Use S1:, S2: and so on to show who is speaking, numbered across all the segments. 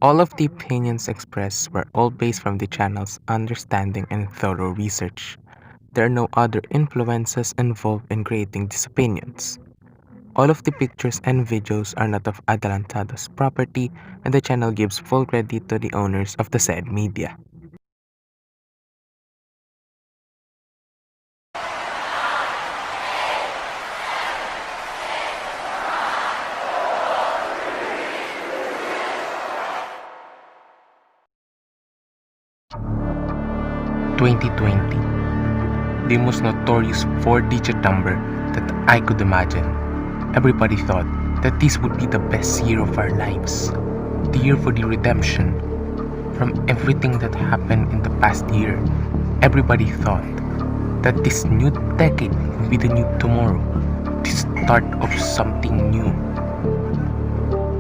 S1: All of the opinions expressed were all based from the channel's understanding and thorough research. There are no other influences involved in creating these opinions. All of the pictures and videos are not of Adelantado's property, and the channel gives full credit to the owners of the said media. "2020, the most notorious four-digit number that I could imagine. Everybody thought that this would be the best year of our lives, the year for the redemption. From everything that happened in the past year, everybody thought that this new decade would be the new tomorrow, the start of something new.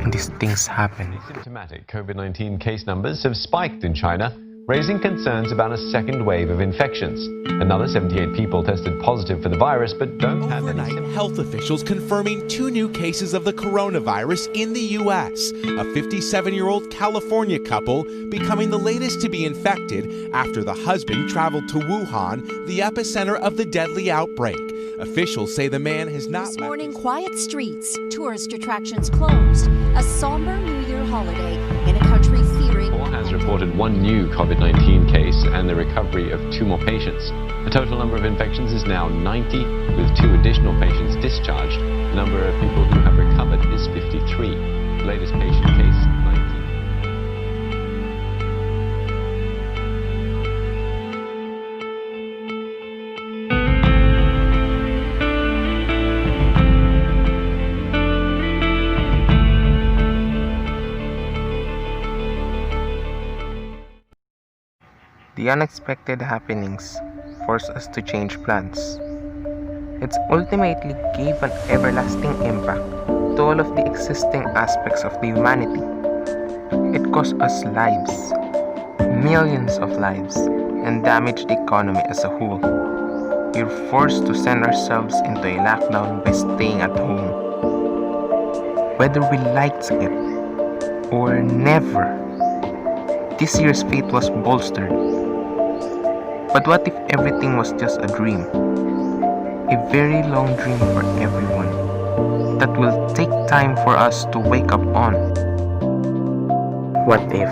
S1: And these things happen."
S2: Symptomatic COVID-19 case numbers have spiked in China, raising concerns about a second wave of infections. Another 78 people tested positive for the virus but don't have any symptoms.
S3: Health officials confirming 2 new cases of the coronavirus in the U.S. A 57-year-old California couple becoming the latest to be infected after the husband traveled to Wuhan, the epicenter of the deadly outbreak. Officials say the man has not
S4: This morning, quiet streets, tourist attractions closed, a somber New Year holiday in a country fearing...
S2: Has reported 1 new COVID-19 case and the recovery of 2 more patients. The total number of infections is now 90, with 2 additional patients discharged. The number of people who have recovered is 53. The latest patient case, 19.
S1: The unexpected happenings forced us to change plans. It ultimately gave an everlasting impact to all of the existing aspects of the humanity. It cost us lives, millions of lives, and damaged the economy as a whole. We were forced to send ourselves into a lockdown by staying at home. Whether we liked it or never, this year's fate was bolstered. But what if everything was just a dream? A very long dream for everyone that will take time for us to wake up on. What if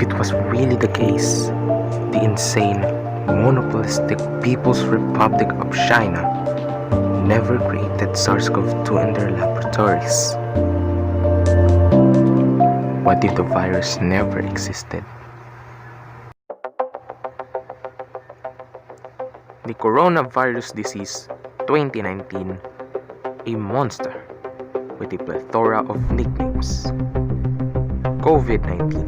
S1: it was really the case, the insane, monopolistic People's Republic of China never created SARS-CoV-2 in their laboratories? What if the virus never existed? The coronavirus disease 2019, a monster with a plethora of nicknames. COVID-19,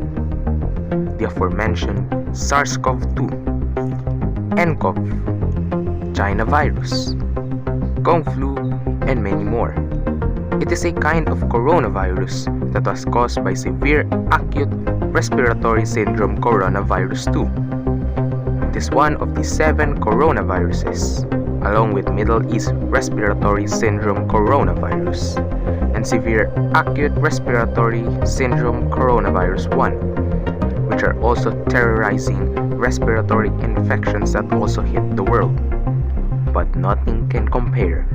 S1: the aforementioned SARS-CoV-2, nCoV, China virus, Kung flu, and many more. It is a kind of coronavirus that was caused by severe acute respiratory syndrome coronavirus 2. It is one of the 7 coronaviruses, along with Middle East respiratory syndrome coronavirus and severe acute respiratory syndrome coronavirus 1, which are also terrorizing respiratory infections that also hit the world. But nothing can compare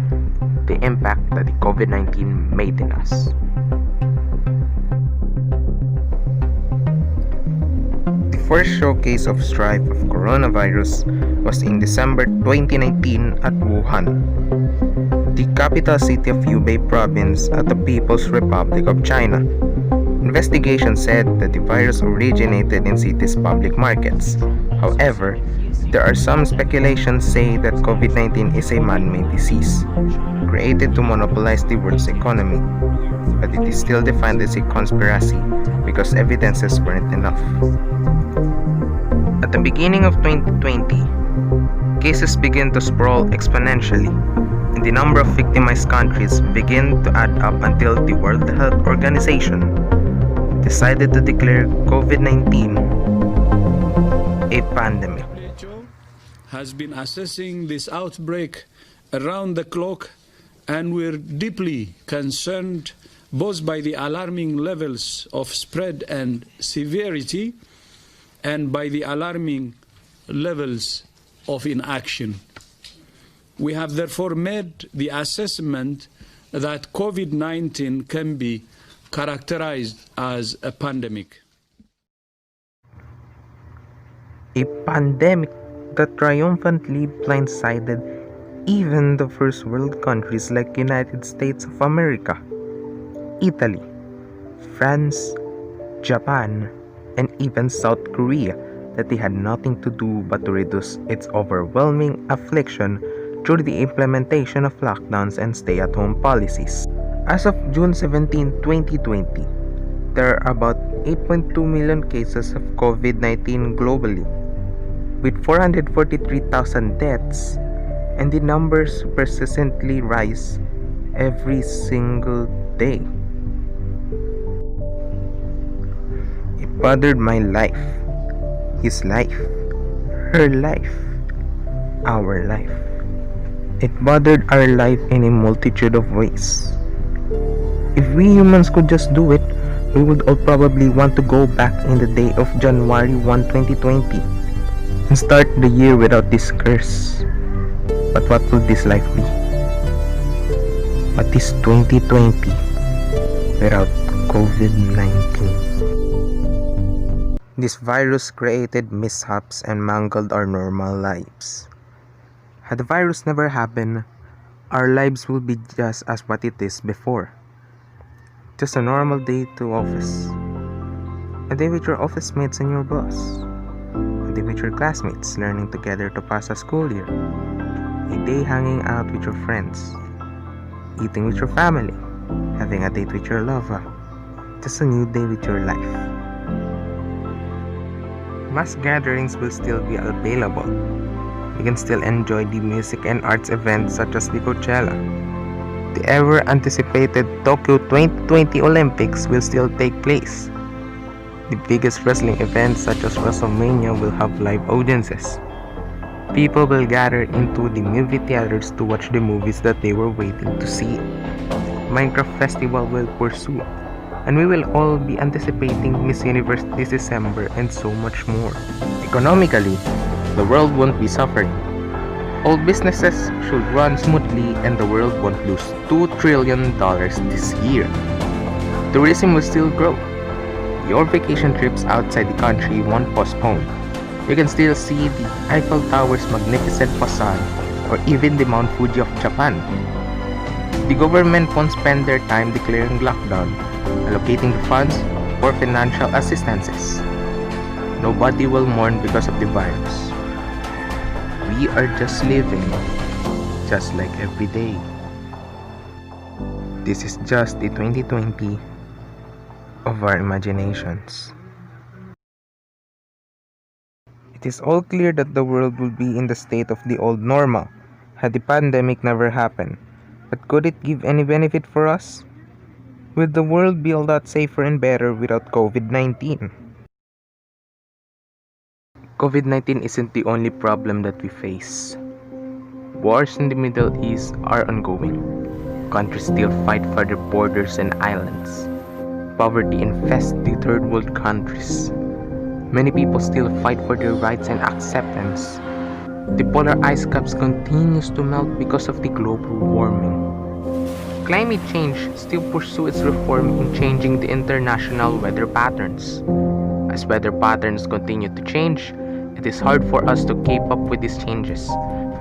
S1: the impact that the COVID-19 made in us. First showcase of strife of coronavirus was in December 2019 at Wuhan, the capital city of Hubei province at the People's Republic of China. Investigation said that the virus originated in city's public markets. However, there are some speculations saying that COVID-19 is a man-made disease, created to monopolize the world's economy, but it is still defined as a conspiracy because evidences weren't enough. At the beginning of 2020, cases began to sprawl exponentially, and the number of victimized countries began to add up until the World Health Organization decided to declare COVID-19 a pandemic.
S5: WHO has been assessing this outbreak around the clock, and we're deeply concerned both by the alarming levels of spread and severity and by the alarming levels of inaction. We have therefore made the assessment that COVID-19 can be characterized as a pandemic.
S1: A pandemic that triumphantly blindsided even the first world countries like United States of America, Italy, France, Japan, and even South Korea, that they had nothing to do but to reduce its overwhelming affliction through the implementation of lockdowns and stay-at-home policies. As of June 17, 2020, there are about 8.2 million cases of COVID-19 globally, with 443,000 deaths, and the numbers persistently rise every single day. It bothered my life, his life, her life, our life. It bothered our life in a multitude of ways. If we humans could just do it, we would all probably want to go back in the day of January 1, 2020 and start the year without this curse. But what will this life be? What is 2020 without COVID-19? This virus created mishaps and mangled our normal lives. Had the virus never happened, our lives would be just as what it is before. Just a normal day to office. A day with your office mates and your boss. A day with your classmates learning together to pass a school year. A day hanging out with your friends. Eating with your family. Having a date with your lover. Just a new day with your life. Mass gatherings will still be available. You can still enjoy the music and arts events such as the Coachella. The ever-anticipated Tokyo 2020 Olympics will still take place. The biggest wrestling events such as WrestleMania will have live audiences. People will gather into the movie theaters to watch the movies that they were waiting to see. Minecraft Festival will pursue, and we will all be anticipating Miss Universe this December and so much more. Economically, the world won't be suffering. All businesses should run smoothly and the world won't lose $2 trillion this year. Tourism will still grow. Your vacation trips outside the country won't postpone. You can still see the Eiffel Tower's magnificent facade or even the Mount Fuji of Japan. The government won't spend their time declaring lockdown, allocating the funds for financial assistances. Nobody will mourn because of the virus. We are just living, just like every day. This is just the 2020 of our imaginations. It is all clear that the world will be in the state of the old normal had the pandemic never happened. But could it give any benefit for us? Would the world be a lot safer and better without COVID-19? COVID-19 isn't the only problem that we face. Wars in the Middle East are ongoing. Countries still fight for their borders and islands. Poverty infests the third world countries. Many people still fight for their rights and acceptance. The polar ice caps continues to melt because of the global warming. Climate change still pursues its reform in changing the international weather patterns. As weather patterns continue to change, it is hard for us to keep up with these changes,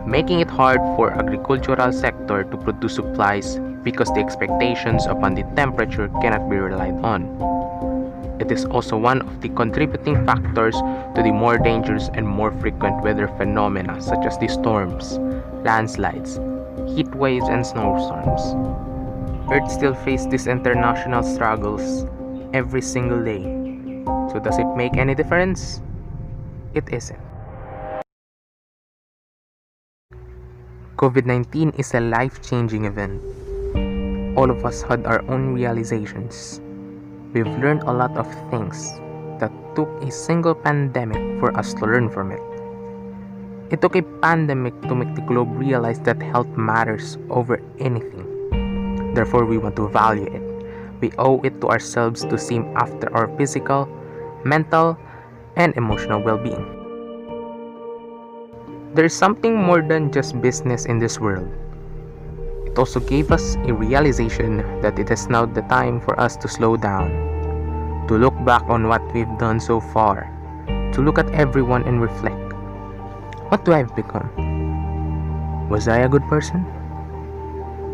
S1: making it hard for agricultural sector to produce supplies because the expectations upon the temperature cannot be relied on. It is also one of the contributing factors to the more dangerous and more frequent weather phenomena such as the storms, landslides, heat waves, and snowstorms. Earth still faces these international struggles every single day. So does it make any difference? It isn't. COVID-19 is a life-changing event. All of us had our own realizations. We've learned a lot of things that took a single pandemic for us to learn from it. It took a pandemic to make the globe realize that health matters over anything. Therefore, we want to value it, we owe it to ourselves to see after our physical, mental, and emotional well-being. There is something more than just business in this world. It also gave us a realization that it is now the time for us to slow down, to look back on what we've done so far, to look at everyone and reflect. What do I have become? Was I a good person?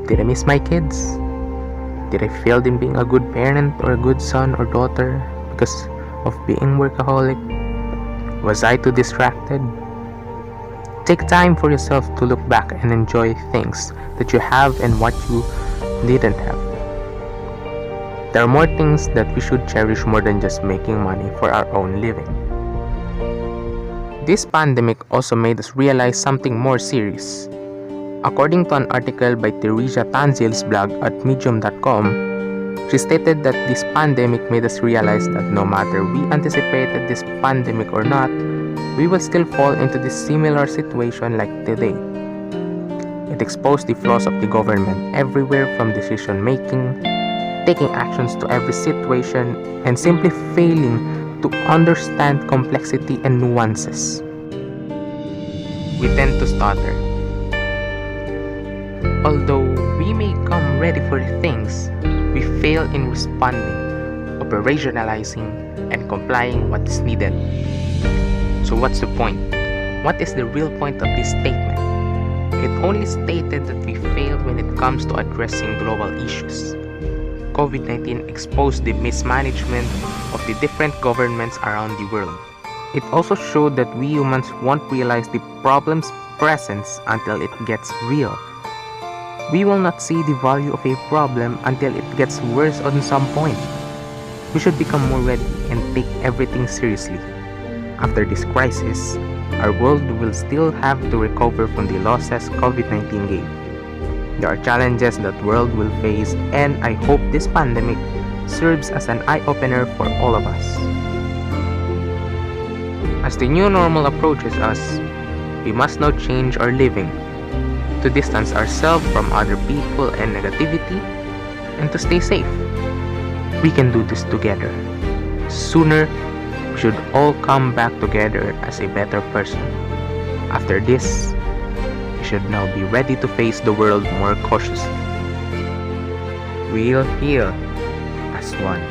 S1: Did I miss my kids? Did I fail in being a good parent or a good son or daughter because of being workaholic? Was I too distracted? Take time for yourself to look back and enjoy things that you have and what you didn't have. There are more things that we should cherish more than just making money for our own living. This pandemic also made us realize something more serious. According to an article by Teresa Tanzil's blog at medium.com, she stated that this pandemic made us realize that no matter we anticipated this pandemic or not, we will still fall into this similar situation like today. It exposed the flaws of the government everywhere, from decision making, taking actions to every situation, and simply failing to understand complexity and nuances. We tend to stutter. Although we may come ready for things, we fail in responding, operationalizing, and complying what is needed. So what's the point? What is the real point of this statement? It only stated that we fail when it comes to addressing global issues. COVID-19 exposed the mismanagement of the different governments around the world. It also showed that we humans won't realize the problem's presence until it gets real. We will not see the value of a problem until it gets worse on some point. We should become more ready and take everything seriously. After this crisis, our world will still have to recover from the losses COVID-19 gave. There are challenges that the world will face, and I hope this pandemic serves as an eye-opener for all of us. As the new normal approaches us, we must now change our living, to distance ourselves from other people and negativity, and to stay safe. We can do this together. Sooner, we should all come back together as a better person. After this, we should now be ready to face the world more cautiously. We'll heal as one.